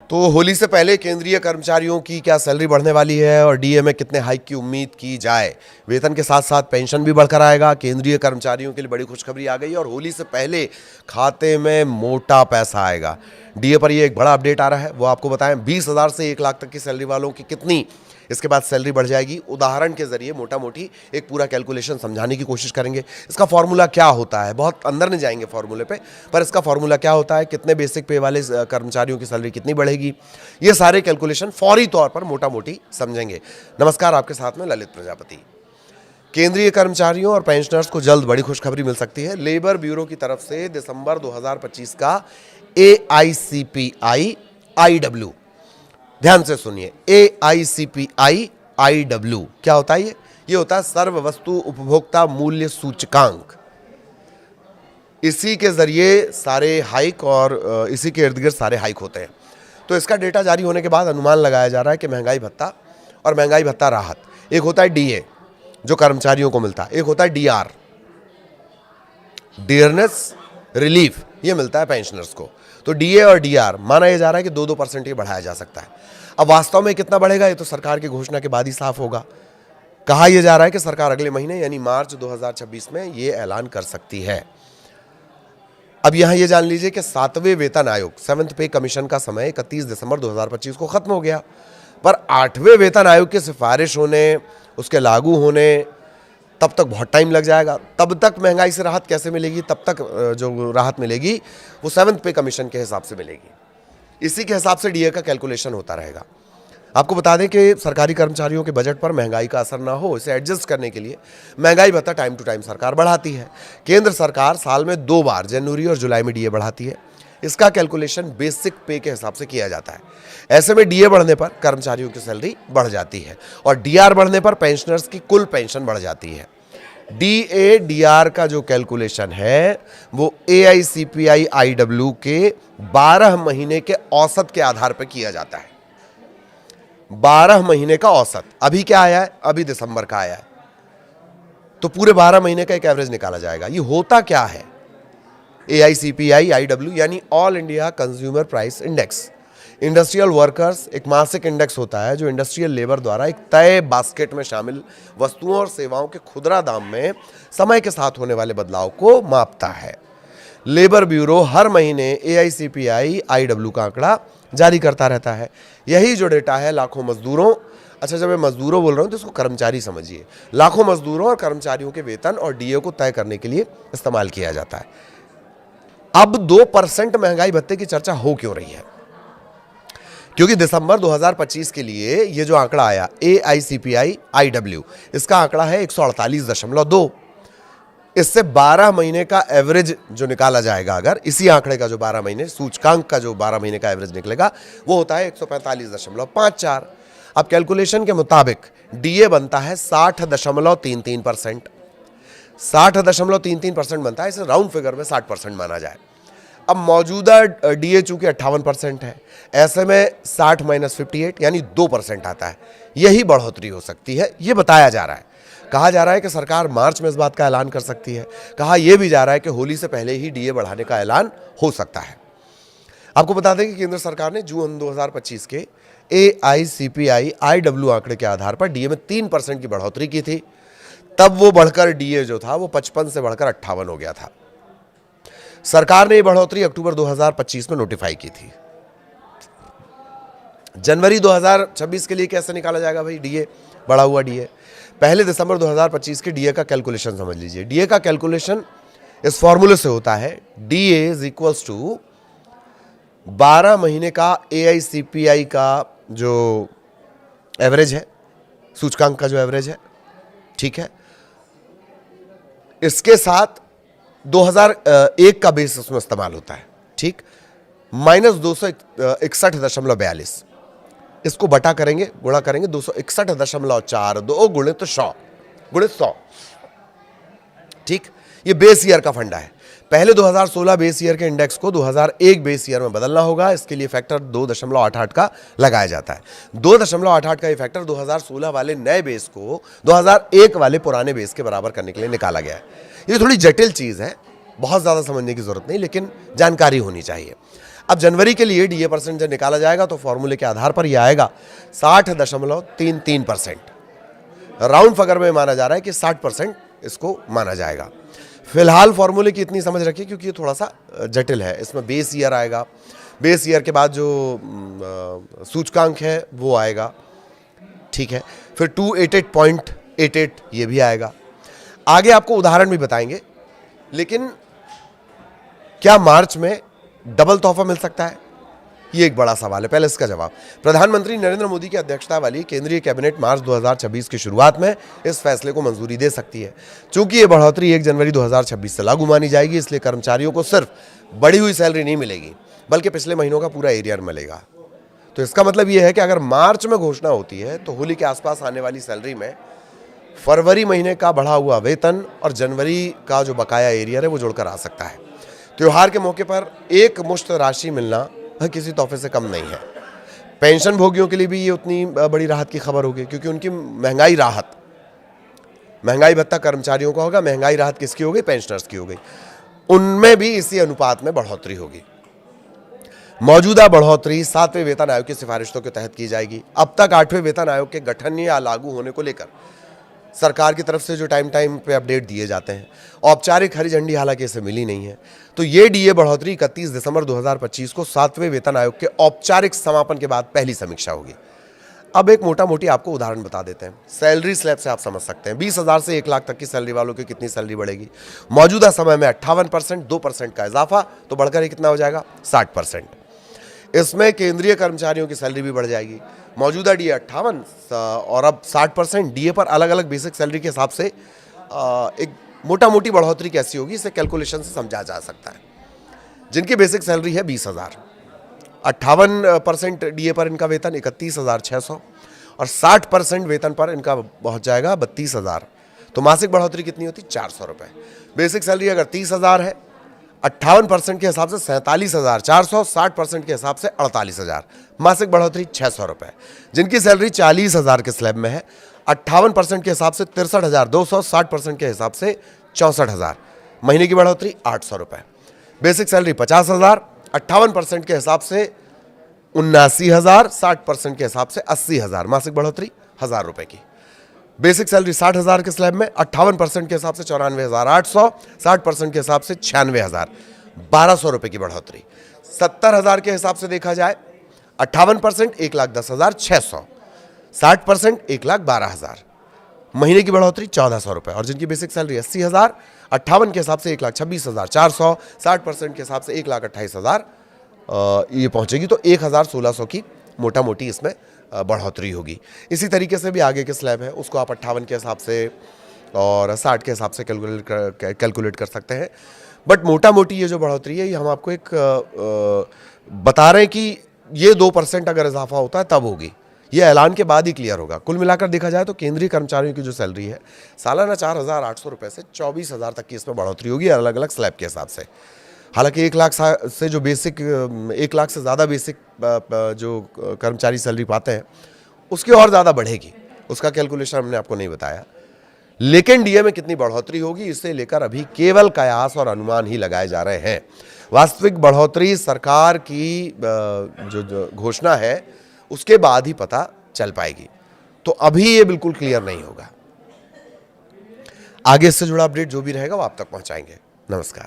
तो होली से पहले केंद्रीय कर्मचारियों की क्या सैलरी बढ़ने वाली है और डीए में कितने हाइक की उम्मीद की जाए। वेतन के साथ साथ पेंशन भी बढ़कर आएगा। केंद्रीय कर्मचारियों के लिए बड़ी खुशखबरी आ गई और होली से पहले खाते में मोटा पैसा आएगा। डीए पर ये एक बड़ा अपडेट आ रहा है, वो आपको बताएं। 20,000 से 1 लाख तक की सैलरी वालों की कितनी इसके बाद सैलरी बढ़ जाएगी, उदाहरण के जरिए मोटा मोटी एक पूरा कैलकुलेशन समझाने की कोशिश करेंगे। इसका फॉर्मूला क्या होता है, बहुत अंदर नहीं जाएंगे फॉर्मूले पे, पर इसका फॉर्मूला क्या होता है, कितने बेसिक पे वाले कर्मचारियों की सैलरी कितनी बढ़ेगी, ये सारे कैलकुलेशन फौरी तौर पर मोटा मोटी समझेंगे। नमस्कार, आपके साथ में ललित प्रजापति। केंद्रीय कर्मचारियों और पेंशनर्स को जल्द बड़ी खुशखबरी मिल सकती है। लेबर ब्यूरो की तरफ से दिसंबर 2025 का AICPI IW, ध्यान से सुनिए, AICPI IW क्या होता है? ये होता है सर्व वस्तु उपभोक्ता मूल्य सूचकांक। इसी के जरिए सारे हाइक और इसी के इर्द गिर्द सारे हाइक होते हैं। तो इसका डेटा जारी होने के बाद अनुमान लगाया जा रहा है कि महंगाई भत्ता और महंगाई भत्ता राहत, एक होता है DA जो कर्मचारियों को मिलता है, एक होता है DR डियरनेस रिलीफ, ये मिलता है पेंशनर्स को। तो DA और DR माना यह जा रहा है कि 2-2% ये बढ़ाया जा सकता है। अब वास्तव में कितना बढ़ेगा ये तो सरकार की घोषणा के बाद ही साफ होगा। कहा यह जा रहा है कि सरकार अगले महीने यानी मार्च 2026 में ये ऐलान कर सकती है। अब यहां ये जान लीजिए कि 7वें वेतन आयोग 7th पे कमीशन का समय 31 दिसंबर 2025 को खत्म हो गया, पर 8वें वेतन आयोग की सिफारिश होने, उसके लागू होने तब तक बहुत टाइम लग जाएगा। तब तक महंगाई से राहत कैसे मिलेगी? तब तक जो राहत मिलेगी वो 7th पे कमीशन के हिसाब से मिलेगी। इसी के हिसाब से डीए का कैलकुलेशन होता रहेगा। आपको बता दें कि सरकारी कर्मचारियों के बजट पर महंगाई का असर ना हो, इसे एडजस्ट करने के लिए महंगाई भत्ता टाइम टू टाइम सरकार बढ़ाती है। केंद्र सरकार साल में 2 बार जनवरी और जुलाई में डीए बढ़ाती है। इसका कैलकुलेशन बेसिक पे के हिसाब से किया जाता है। ऐसे में डीए बढ़ने पर कर्मचारियों की सैलरी बढ़ जाती है और डीआर बढ़ने पर पेंशनर्स की कुल पेंशन बढ़ जाती है। DA DR का जो कैलकुलेशन है वो AICPI IW के 12 महीने के औसत के आधार पर किया जाता है। 12 महीने का औसत अभी क्या आया है? अभी दिसंबर का आया है, तो पूरे 12 महीने का एक एवरेज निकाला जाएगा। ये होता क्या है? AICPI IW यानी all India consumer price index. Industrial workers एक मासिक इंडेक्स होता है जो इंडस्ट्रियल लेबर द्वारा एक तय बास्केट में शामिल वस्तुओं और सेवाओं के खुदरा दाम में समय के साथ होने वाले बदलाव को मापता है। लेबर ब्यूरो हर महीने AICPI IW का आंकड़ा जारी करता रहता है। यही जो डेटा है लाखों मजदूरों, अच्छा जब मैं मजदूरों बोल रहा हूं तो इसको कर्मचारी समझिए, लाखों मजदूरों और कर्मचारियों के वेतन और डीए को तय करने के लिए इस्तेमाल किया जाता है। अब 2% महंगाई भत्ते की चर्चा हो क्यों रही है? क्योंकि दिसंबर 2025 के लिए ये जो आंकड़ा आया AICPI IW, इसका आंकड़ा है 148.2। इससे 12 महीने का एवरेज जो निकाला जाएगा, अगर इसी आंकड़े का जो 12 महीने सूचकांक का जो 12 महीने का एवरेज निकलेगा वो होता है 145.54। अब कैलकुलेशन के मुताबिक डीए बनता है 60.33%। 60.33% बनता है, इसे राउंड फिगर में 60% माना जाए। अब मौजूदा डीए चूंकि 58% है, ऐसे में 60 - 58 यानी 2% आता है। यही बढ़ोतरी हो सकती है, ये बताया जा रहा है। कहा जा रहा है कि सरकार मार्च में इस बात का ऐलान कर सकती है। कहा यह भी जा रहा है कि होली से पहले ही डीए बढ़ाने का ऐलान हो सकता है। आपको बता दें कि केंद्र सरकार ने जून 2025 के AICPI IW आंकड़े के आधार पर डीए में 3% की बढ़ोतरी की थी। तब वो बढ़कर डीए जो था वो 55 से बढ़कर 58 हो गया था। सरकार ने ये बढ़ोतरी अक्टूबर 2025 में नोटिफाई की थी। जनवरी 2026 के लिए कैसे निकाला जाएगा भाई डीए, बढ़ा हुआ डीए? पहले दिसंबर 2025 के डीए का कैलकुलेशन समझ लीजिए। डीए का कैलकुलेशन इस फॉर्मूले से होता है, DA = 12 महीने का AICPI का जो एवरेज है, सूचकांक का जो एवरेज है, ठीक है, इसके साथ 2001 का बेस उसमें इस्तेमाल होता है, ठीक, -261.42। इसको बटा करेंगे, गुणा करेंगे 261.42 गुणित 100, ठीक। ये बेस ईयर का फंडा है। पहले 2016 बेस ईयर के इंडेक्स को 2001 बेस ईयर में बदलना होगा। इसके लिए फैक्टर 2.88 का लगाया जाता है। 2.88 का ये फैक्टर 2016 वाले नए बेस को 2001 वाले पुराने बेस के बराबर करने के लिए निकाला गया है। ये थोड़ी जटिल चीज़ है, बहुत ज़्यादा समझने की जरूरत नहीं, लेकिन जानकारी होनी चाहिए। अब जनवरी के लिए डीए परसेंट जब निकाला जाएगा तो फॉर्मूले के आधार पर यह आएगा 60.33%। राउंड फिगर में माना जा रहा है कि 60% इसको माना जाएगा। फिलहाल फॉर्मूले की इतनी समझ रखिए क्योंकि ये थोड़ा सा जटिल है। इसमें बेस ईयर आएगा, बेस ईयर के बाद जो सूचकांक है वो आएगा, ठीक है। फिर 288.88 ये भी आएगा। आगे आपको उदाहरण भी बताएंगे। लेकिन क्या मार्च में डबल तोहफा मिल सकता है? ये एक बड़ा सवाल है। पहले इसका जवाब, प्रधानमंत्री नरेंद्र मोदी की अध्यक्षता वाली केंद्रीय कैबिनेट मार्च 2026 की शुरुआत में इस फैसले को मंजूरी दे सकती है। चूंकि ये बढ़ोतरी 1 जनवरी 2026 से लागू मानी जाएगी, इसलिए कर्मचारियों को सिर्फ बढ़ी हुई सैलरी नहीं मिलेगी बल्कि पिछले महीनों का पूरा एरियर मिलेगा। तो इसका मतलब ये है कि अगर मार्च में घोषणा होती है तो होली के आसपास आने वाली सैलरी में फरवरी महीने का बढ़ा हुआ वेतन और जनवरी का जो बकाया एरियर है वो जुड़कर आ सकता है। त्योहार के मौके पर एक मुश्त राशि मिलना किसी तोहफे से कम नहीं है। पेंशन भोगियों के लिए भी ये उतनी बड़ी राहत की खबर होगी क्योंकि उनकी महंगाई भत्ता कर्मचारियों का होगा, महंगाई राहत किसकी हो गई? पेंशनर्स की हो गई। उनमें भी इसी अनुपात में बढ़ोतरी होगी। मौजूदा बढ़ोतरी 7वें वेतन आयोग की सिफारिशों के तहत की जाएगी। अब तक 8वें वेतन आयोग के गठन या लागू होने को लेकर सरकार की तरफ से जो टाइम पे अपडेट दिए जाते हैं, औपचारिक हरी झंडी हालांकि इसे मिली नहीं है। तो ये डीए बढ़ोतरी 31 दिसंबर 2025 को 7वें वेतन आयोग के औपचारिक समापन के बाद पहली समीक्षा होगी। अब एक मोटा मोटी आपको उदाहरण बता देते हैं। सैलरी स्लैब से आप समझ सकते हैं 20,000 से 1 लाख तक की सैलरी वालों की कितनी सैलरी बढ़ेगी। मौजूदा समय में 58%, 2% का इजाफा तो बढ़कर ये कितना हो जाएगा? 60%। इसमें केंद्रीय कर्मचारियों की सैलरी भी बढ़ जाएगी। मौजूदा डीए 58 और अब 60%। डीए पर अलग अलग बेसिक सैलरी के हिसाब से एक मोटा मोटी बढ़ोतरी कैसी होगी, इसे कैलकुलेशन से समझा जा सकता है। जिनकी बेसिक सैलरी है 20,000, 58% डीए पर इनका वेतन 31,600 और 60% वेतन पर इनका पहुंच जाएगा 32,000। तो मासिक बढ़ोतरी कितनी होती? 400 रुपये। बेसिक सैलरी अगर 30,000 है, 58% के हिसाब से 47,400, 60% के हिसाब से 48,000, मासिक बढ़ोतरी 600 रुपये। जिनकी सैलरी 40,000 के स्लैब में है, 58% के हिसाब से 63,200, 60% के हिसाब से 64,000, महीने की बढ़ोतरी 800 रुपये। बेसिक सैलरी 50,000, 58% के हिसाब से 79,000, 60% के हिसाब से 80,000, मासिक बढ़ोतरी 1,000 रुपये की। बेसिक सैलरी 60,000 के स्लैब में, 58% के हिसाब से 94,800, 60% के हिसाब से 96,000, 1,200 रुपये की बढ़ोतरी। 70,000 के हिसाब से देखा जाए, 58% 1,10,600, 60% 1,12,000, महीने की बढ़ोतरी 1,400 रुपये। और जिनकी बेसिक सैलरी 80,000, 58 के हिसाब से 1,26,400, 60% के हिसाब से 1,28,000 ये पहुंचेगी। तो 1,1600 की मोटा मोटी इसमें बढ़ोतरी होगी। इसी तरीके से भी आगे के स्लैब है उसको आप 58 के हिसाब से और 60 के हिसाब से कैलकुलेट कर सकते हैं। बट मोटा मोटी ये जो बढ़ोतरी है ये हम आपको एक बता रहे हैं कि ये 2% अगर इजाफा होता है तब होगी। ये ऐलान के बाद ही क्लियर होगा। कुल मिलाकर देखा जाए तो केंद्रीय कर्मचारियों की जो सैलरी है सालाना 4,800 रुपये से 24,000 तक की इसमें बढ़ोतरी होगी अलग अलग स्लैब के हिसाब से। हालांकि 1 लाख से जो बेसिक 1 लाख से ज़्यादा बेसिक जो कर्मचारी सैलरी पाते हैं उसकी और ज़्यादा बढ़ेगी, उसका कैलकुलेशन हमने आपको नहीं बताया। लेकिन डीए में कितनी बढ़ोतरी होगी इसे लेकर अभी केवल कयास और अनुमान ही लगाए जा रहे हैं। वास्तविक बढ़ोतरी सरकार की जो घोषणा है उसके बाद ही पता चल पाएगी। तो अभी ये बिल्कुल क्लियर नहीं होगा। आगे इससे जुड़ा अपडेट जो भी रहेगा वो आप तक पहुंचाएंगे। नमस्कार।